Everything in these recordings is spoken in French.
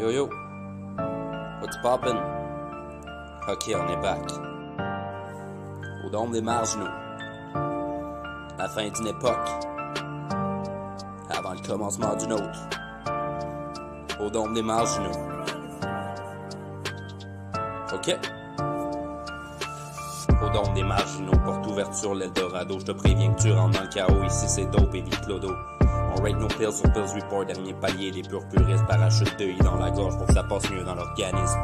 Yo yo, what's poppin'? Ok, on est back. Au dôme des marginaux. La fin d'une époque. Avant le commencement d'une autre. Au dôme des marginaux. Ok. Au dôme des marginaux, porte ouverte sur l'Eldorado. Je te préviens que tu rentres dans le chaos. Ici c'est dope, évite clodo. On rate nos pills sur Pills Report, dernier palier, des purs puristes, parachute de i dans la gorge pour que ça passe mieux dans l'organisme.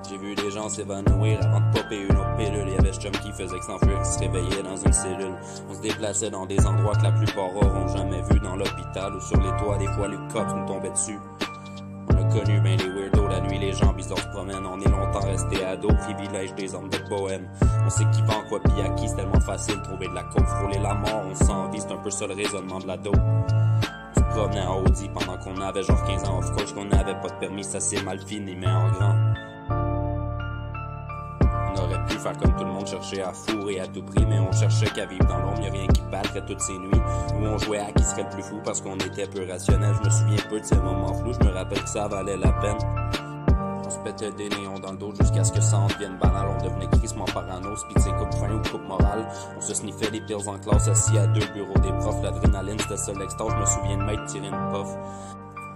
J'ai vu des gens s'évanouir avant de popper une autre pilule. Y'avait ce chum qui faisait que s'enfuir, qui se réveillait dans une cellule. On se déplaçait dans des endroits que la plupart auront jamais vu, dans l'hôpital ou sur les toits. Des fois les cops nous tombaient dessus. On a connu ben les weirdos, la nuit les gens bizarres se promènent. On est longtemps resté ados, privilège des hommes de bohème. On sait qui vend quoi pis à qui, c'est tellement facile de trouver de la coke, frôler la mort, on s'en vit, c'est un peu ça le raisonnement de la dope. On se promenait en Audi pendant qu'on avait genre 15 ans, of course qu'on n'avait pas de permis, ça s'est mal fini mais en grand. On aurait pu faire comme tout le monde, chercher à fourrer à tout prix, mais on cherchait qu'à vivre dans l'ombre, y'a rien qui battrait toutes ces nuits, où on jouait à qui serait le plus fou parce qu'on était peu rationnel. Je me souviens peu de ces moments flous, je me rappelle que ça valait la peine. On se pétait des néons dans le dos jusqu'à ce que ça en devienne banal, on devenait crissement parano, speed c'est coupe fin ou coupe morale. On se sniffait des pills en classe, assis à deux bureaux des profs, l'adrénaline c'était ça l'extase, je me souviens de m'être tiré une puff.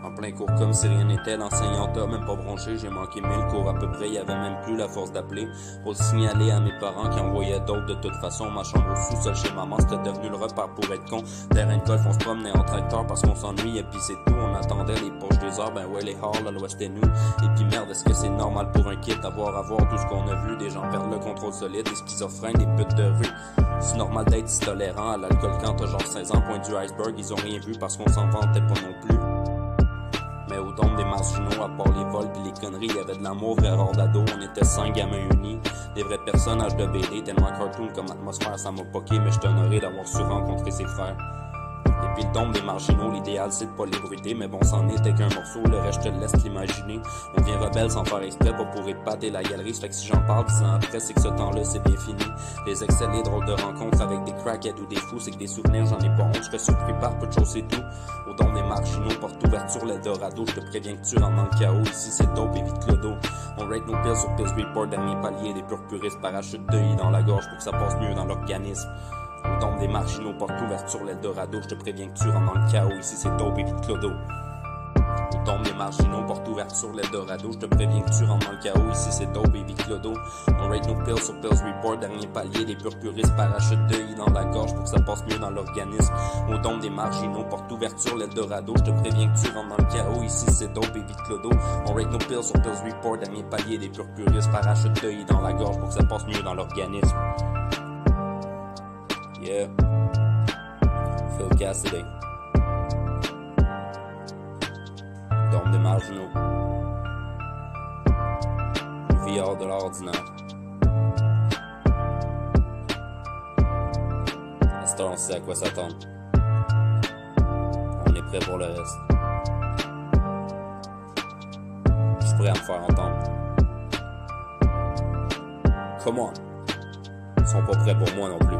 En plein cours comme si rien n'était, l'enseignante a même pas bronché, j'ai manqué 1000 cours à peu près, y avait même plus la force d'appeler pour le signaler à mes parents qui envoyaient d'autres. De toute façon, ma chambre au sous-sol chez maman, c'était devenu le repère pour être con. Terrain de golf, on se promenait en tracteur parce qu'on s'ennuyait pis c'est tout, on attendait les poches des heures, ben ouais les halls, à l'ouest et nous. Et pis merde, est-ce que c'est normal pour un kid d'avoir à voir tout ce qu'on a vu, des gens perdre le contrôle solide, des schizophrènes, des putes de rue. C'est normal d'être si tolérant à l'alcool quand t'as genre 16 ans, point du iceberg, ils ont rien vu parce qu'on s'en vantait pas non plus. Mais au dôme des marginaux, à part les vols pis les conneries, y'avait de l'amour vrai rare d'ado, on était 5 gamins unis, des vrais personnages de BD, tellement cartoon comme atmosphère, ça m'a poqué, mais j'étais honoré d'avoir su rencontrer ses frères. Et puis le dôme des marginaux, l'idéal c'est de pas l'ébruiter, mais bon c'en était qu'un morceau, le reste je te laisse l'imaginer. On vient rebelle sans faire exprès, pas pour épater la galerie, ça fait que si j'en parle 10 ans après, c'est que ce temps-là c'est bien fini. Les excès, les drôles de rencontres avec des crackheads ou des fous, c'est que des souvenirs j'en ai pas honte, je fais surpris par peu de choses c'est tout. Au dôme des marginaux, porte ouverte sur l'Eldorado, je te préviens que tu rentres dans le chaos, ici c'est dope, évite clodo. On rate nos pills sur Pills Report, dernier palier, des purs puristes, parachute de i dans la gorge pour que ça passe mieux dans l'organisme. Au dôme des marginaux, porte ouverte sur l'Eldorado, je te préviens que tu rentres dans le chaos, ici c'est dope, évite clodo. Au dôme des marginaux, porte ouverte sur l'Eldorado, je te préviens que tu rentres dans le chaos, ici c'est dope, évite clodo. On rate nos pills sur Pills Report, dernier palier, des purs puristes, parachute de i dans la gorge pour que ça passe mieux dans l'organisme. Au dôme des marginaux, porte ouverte sur l'Eldorado, je te préviens que tu rentres dans le chaos, ici c'est dope, évite clodo. On rate nos pills sur Pills Report, dernier palier, des purs puristes, parachute de i dans la gorge pour que ça passe mieux dans l'organisme. Yeah, Phil Cassidy. Dôme des marginaux. Une vie hors de l'ordinaire. À cette heure, on sait à quoi s'attendre. On est prêt pour le reste. Je suis prêt à me faire entendre. Come on. Ils sont pas prêts pour moi non plus.